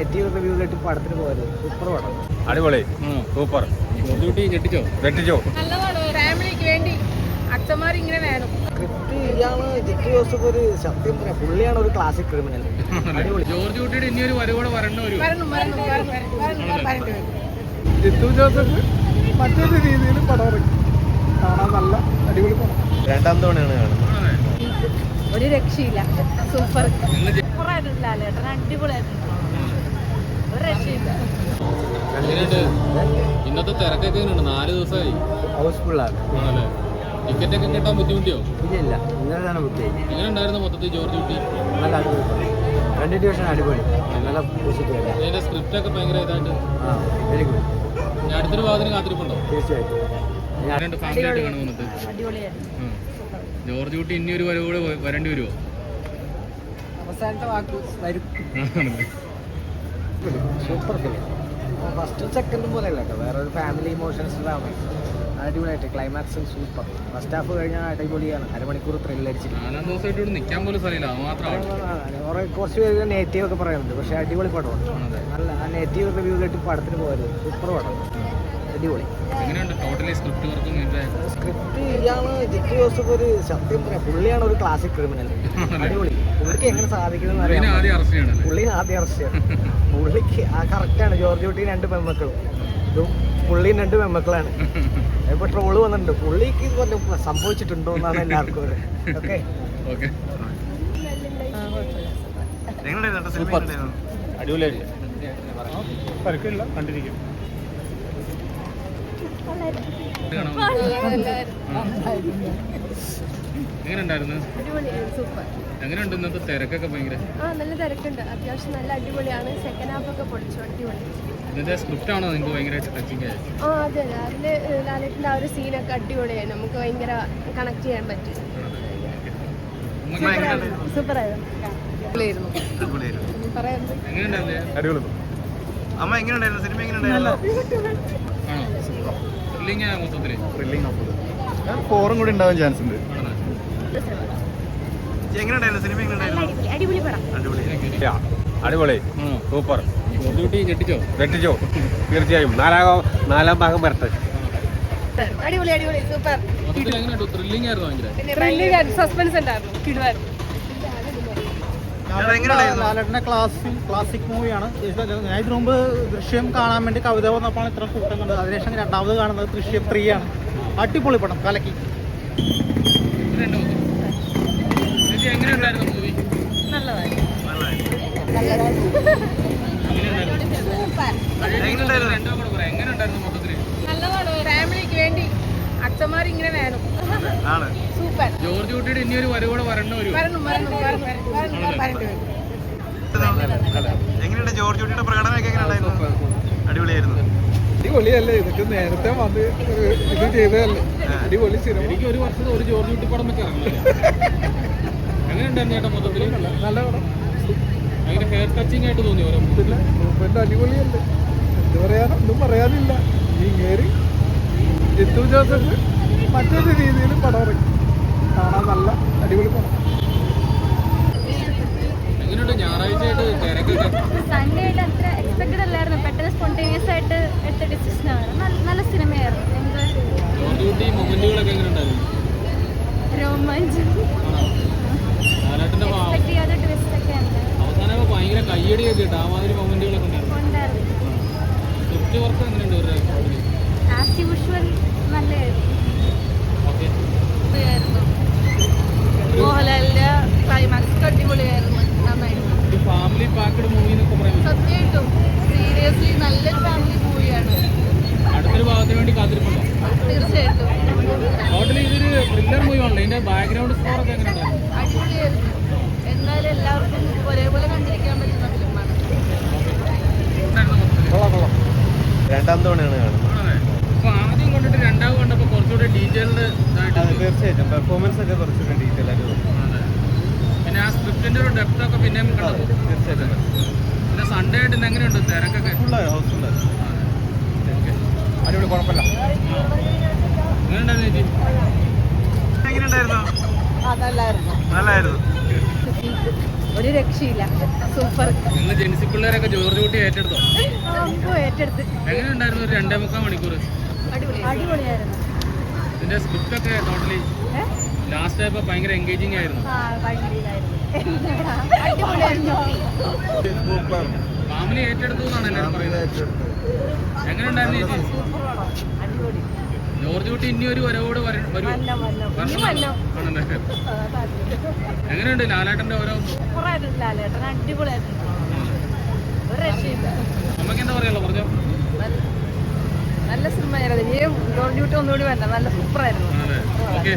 Negative review കേട്ട് പടത്തിന് പോയത് സൂപ്പർ പടം. അടിപൊളി, സൂപ്പർ. ഞെട്ടിച്ചോ? നല്ല പടം, ഫാമിലിക്ക് വേണ്ടി അച്ഛന്മാർ ഇങ്ങനെ വേണം. സ്ക്രിപ്റ്റ് ഇയാള് ജിത്തു ജോസഫ് ഒരു സത്യം പറയാം, പുള്ളിയാണ് ഒരു ക്ലാസിക് ക്രിമിനൽ. അടിപൊളി. ജോർജ് കുട്ടിയുടെ ഇനി ഒരു വരവോടെ വരേണ്ട ഒരു ജിത്തു ജോസഫ് മറ്റൊരു രീതിയിൽ പടം ഇറക്കി കാണാൻ നല്ല അടിപൊളി പടം. രണ്ടാം തവണയാണ് കാണുന്നത്. ഒരു രക്ഷയില്ല, സൂപ്പർ സൂപ്പറായിട്ടില്ല, അടിപൊളിയായിട്ടുണ്ട്, ഒരു രക്ഷയില്ല. ഇന്നത്തെ തിരക്കൊക്കെ 4 ദിവസമായി ഹൗസ്ഫുള്ളാണ്. ആണല്ലേ? ടിക്കറ്റ് ഒക്കെ കിട്ടാൻ ബുദ്ധിമുട്ടിയോ? ഇല്ല, ഇന്നലെ തന്നെ ബുക്ക് ചെയ്തു. എങ്ങനെ ഉണ്ടായിരുന്നു മൊത്തത്തിൽ ജോർജ് കുട്ടി? നല്ല അടിപൊളി, രണ്ട് ഡിവിഷൻ അടിപൊളി, നല്ല പോസിറ്റീവ്. അതിന്റെ സ്ക്രിപ്റ്റ് ഒക്കെ ഭയങ്കര ഇതായിട്ട് വെരി ഗുഡ്. ഞാൻ അടുത്തൊരു വാതിന് കാത്തിരിപ്പുണ്ടോ? തീർച്ചയായിട്ടും. ഫാമിലി ആയിട്ട് കാണും വന്നിട്ട്. അടിപൊളിയായിരുന്നു. ജോർജ് കുട്ടി ഇനി ഒരു വരവോടെ വരേണ്ടി വരുമോ? അവസാനത്തെ വാക്ക് വരും. Super film. ഫസ്റ്റും സെക്കൻഡും പോലെ അല്ല കേട്ടോ, വേറെ ഒരു ഫാമിലി ഇമോഷൻസിലാണ്. അടിപൊളിയായിട്ട് ക്ലൈമാക്സും സൂപ്പർ. ഫസ്റ്റ് ഹാഫ് കഴിഞ്ഞാൽ അടിപൊളിയാണ്, അരമണിക്കൂർ ത്രില്ലടിച്ചിട്ട്. 4 ദിവസമായിട്ട് ഇവിടെ നിൽക്കാൻ പോലും സ്ഥലമില്ല, അത് മാത്രമാണ്. കുറച്ച് പേര് നെഗറ്റീവ് ഒക്കെ പറയുന്നുണ്ട്, പക്ഷേ അടിപൊളി പടമാണ്. നല്ല ആ നെഗറ്റീവ് റിവ്യൂ കേട്ട് പടത്തിന് പോയത് സൂപ്പർ പടം, അടിപൊളി. എങ്ങനെയുണ്ട് ടോട്ടലി സ്ക്രിപ്റ്റ് വർക്കും? സ്ക്രിപ്റ്റ് ഇയാള് ജിത്തു ജോസഫ് ഒരു സത്യം പറയാം, പുള്ളിയാണ് ഒരു ക്ലാസിക് ക്രിമിനൽ. അടിപൊളി. പുള്ളിക്ക് എങ്ങനെ സാധിക്കുന്നത് പുള്ളിനെ ആദ്യം അറസ്റ്റ് ചെയ്യണം. പുള്ളിക്ക് ആ കറക്റ്റാണ്. ജോർജ് കുട്ടി 2 പെൺമക്കളും, ഇതും പുള്ളിയും 2 പെൺമക്കളാണ്. ഇപ്പൊ ട്രോള് വന്നിട്ടുണ്ട്, പുള്ളിക്ക് സംഭവിച്ചിട്ടുണ്ടോ എന്നാണ് എല്ലാവർക്കും. ഓക്കെ, അടിപൊളിയായിട്ട് കണ്ടിരിക്കും. എങ്ങനെയുണ്ടായിരുന്നു? സൂപ്പർ. എങ്ങനെയുണ്ട് ഇന്നത്തെ തിരക്കൊക്കെ? ഭയങ്കര നല്ല തിരക്കുണ്ട്, അത്യാവശ്യം നല്ല അടിപൊളിയാണ്. സെക്കൻഡ് ഹാഫ് ഒക്കെ പൊളിച്ചു, അടിപൊളി. ഇതിന്റെ സ്ക്രിപ്റ്റ് ആണോ നിങ്ങൾക്ക് ഭയങ്കരമായിട്ട് ടച്ചിങ് ആയത്? അതെ, രാവിലെ ലാലേട്ടൻ്റെ ആ ഒരു സീനൊക്കെ അടിപൊളിയായി, നമുക്ക് ഭയങ്കര കണക്ട് ചെയ്യാൻ പറ്റി. സൂപ്പറായിരുന്നു. എങ്ങനെയുണ്ടായിരുന്നു? അമ്മ എങ്ങനെയുണ്ടായിരുന്നു? സിനിമ എങ്ങനെയുണ്ടായിരുന്നു? ആണോ? ത്രില്ലിംഗ് മൊത്തത്തില്? ഫോറും കൂടി ഉണ്ടാവാൻ ചാൻസ് ഉണ്ട്. അടിപൊളി പടം. അടിപൊളി, സൂപ്പർ. ഞെട്ടിച്ചോ? തീർച്ചയായും. നാലാം ഭാഗം വരട്ടെ. അടിപൊളി, സൂപ്പർ. എങ്ങനെയുണ്ട്? ത്രില്ലിംഗ് ആയിരുന്നു ഭയങ്കര. ത്രില്ലിംഗ്, സസ്പെൻസ് ഉണ്ടായിരുന്നു, കിടുവായിരുന്നു. ലാലേട്ടൻ്റെ ക്ലാസിക് മൂവിയാണ്. ഞാൻ ഇതിനു മുമ്പ് ദൃശ്യം കാണാൻ വേണ്ടി കവിത വന്നപ്പോൾ ഇത്ര കൂട്ടം കണ്ടത്. അതിനുശേഷം 2ാമത് കാണുന്നത് ദൃശ്യം 3 ആണ്. അടിപൊളി പടം, കലക്കി. എങ്ങനെയുണ്ടായിരുന്നു മൂവി? എങ്ങനെയുണ്ടായിരുന്നു മൊത്തത്തില്? നല്ല പടം, ഫാമിലിക്ക് വേണ്ടി അച്ഛന്മാർ ഇങ്ങനെ വേണം. സൂപ്പർ. ജോർജ് കുട്ടിയുടെ ഇനി ഒരു വരവോടെ വരേണ്ട ഒരു എങ്ങനെയുണ്ട്? ജോർജ് കുട്ടിയുടെ പ്രകടനമൊക്കെ എങ്ങനെയുണ്ടായിരുന്നു? അടിപൊളിയായിരുന്നു. അടിപൊളിയല്ലേ? ഇതൊക്കെ നേരത്തെ വന്ന് ഇത് ചെയ്തതല്ലേ? അടിപൊളി സിനിമ. എനിക്ക് ഒരു വർഷത്തെ ഒരു ജോർജ് കുട്ടി പടം വെച്ച് ഇറങ്ങുന്നില്ല. എങ്ങനെയുണ്ടായിരുന്നു ചേട്ടാ മൊത്തത്തില്? നല്ല പടം, ഭയങ്കര ഹെയർ ടച്ചിങ് ആയിട്ട് തോന്നി ഓരോ പിന്നെ അടിപൊളിയല്ലേ? എന്ത് പറയാനോ ഒന്നും പറയാനില്ല. ഈ കയറി ജിത്തു ജോസഫ് മറ്റൊരു രീതിയിൽ പടം ഇറക്കി കാണാൻ നല്ല അടിപൊളി പടം. എങ്ങനെയുണ്ട്? ഞായറാഴ്ചയായിട്ട് തിരക്കൊക്കെ? സൺഡേ ആയിട്ട് അത്ര എക്സ്പെക്റ്റഡ് അല്ലായിരുന്നു, പെട്ടെന്ന് സ്പോണ്ടേനിയസ് ആയിട്ട് എടുത്ത ഡിസിഷനാണ്. നല്ല സിനിമയായിരുന്നു, എൻജോയ് ചെയ്തു. ജോർജ് കുട്ടി മൊമെന്റുകളൊക്കെ എങ്ങനെയുണ്ടായിരുന്നു? രോമാഞ്ചം, ലാലേട്ടന്റെ എക്സ്പെക്ട് ചെയ്യാത്ത ട്വിസ്റ്റ് ഒക്കെ ഉണ്ട്. അവസാനം ഭയങ്കര കയ്യടിയൊക്കെ ഇട്ട് ആ മാതിരി മൊമെന്റുകളൊക്കെ ഉണ്ടായിരുന്നു. സ്ക്രിപ്റ്റ് വർക്ക് എങ്ങനെയുണ്ട്? ഒരു ആസ് യൂഷ്വൽ നല്ലതായിരുന്നു. ഓക്കെ. മോഹൻലാലിന്റെ ക്ലൈമാക്സ് അടിപൊളിയായിരുന്നു, നന്നായിരുന്നു. ഒരു ഫാമിലി പാക്കഡ് മൂവി എന്നൊക്കെ പറയുന്നത് സത്യമായിട്ടും സീരിയസ്ലി നല്ലൊരു ഫാമിലി മൂവിയാണ്. അടുത്തൊരു ഭാഗത്തിന് വേണ്ടി കാത്തിരിപ്പുണ്ടോ? തീർച്ചയായിട്ടും ടോട്ടലി ഇതൊരു ത്രില്ലർ മൂവി ആണല്ലോ. ഇതിന്റെ ബാക്ക്ഗ്രൗണ്ട് സ്കോർ ഒക്കെ എങ്ങനെയുണ്ടായിരുന്നു? അടിപൊളിയായിരുന്നു. എന്നാലും എല്ലാവർക്കും ഒരേപോലെ കണ്ടിരിക്കാൻ പറ്റുന്ന ഫിലിമാണ്. രണ്ടാം തവണയാണ് കാണുന്നത്. അപ്പൊ ആദ്യം കണ്ടിട്ട് രണ്ടാമത് കണ്ടപ്പോൾ കുറച്ചുകൂടെ ഡീറ്റെയിൽഡ് ഇതായിട്ട് തീർച്ചയായിട്ടും പെർഫോമൻസ് ഒക്കെ കുറച്ചുകൂടി ഡീറ്റെയിൽ ആയിട്ട് തോന്നി. പിന്നെ ആ സ്ക്രിപ്റ്റിന്റെ ഒരു ഡെപ്ത് ഒക്കെ പിന്നെയും കണ്ടത്. തീർച്ചയായിട്ടും. പിന്നെ സൺഡേ ആയിട്ട് എങ്ങനെയുണ്ട് തിരക്കൊക്കെ? ഹൗസ്ഫുള്ള്. അടിപൊളി, കുഴപ്പമില്ല. എങ്ങനെയുണ്ടായിരുന്നു ചേച്ചി? എങ്ങനെയുണ്ടായിരുന്നു? നല്ലായിരുന്നു. നല്ലായിരുന്നു. ഒരു രക്ഷയില്ല. സൂപ്പർ. നിങ്ങൾ ജെൻസി പിള്ളേരൊക്കെ ജോർജ് കുട്ടി ഏറ്റെടുത്തോ? ഏറ്റെടുത്ത്. എങ്ങനെയുണ്ടായിരുന്നു ഒരു 2.25 മണിക്കൂർ? അടിപൊളിയായിരുന്നു. ഇതിന്റെ സ്ക്രിപ്റ്റ് ഒക്കെ ടോട്ടലി ലാസ്റ്റ് ആയപ്പോ ഭയങ്കര എൻഗേജിങ് ആയിരുന്നു. ഫാമിലി ഏറ്റെടുത്തു എന്നാണ് എല്ലാവരും പറയുന്നത്. എങ്ങനെയുണ്ടായിരുന്നു ചേച്ചി? ജോർജ് കുട്ടി ഇനി ഒരു വരവോട് വരുമോ? ആണല്ലേ? എങ്ങനെയുണ്ട് ലാലേട്ടന്റെ ഓരോ? അമ്മയ്ക്ക് എന്താ പറയാ പറഞ്ഞോ? നല്ല സിനിമയായിരുന്നു. ഇനിയും ജോർജ് കുട്ടി ഒന്നുകൂടി വേണ്ട. നല്ല സൂപ്പറായിരുന്നു. ഓക്കെ.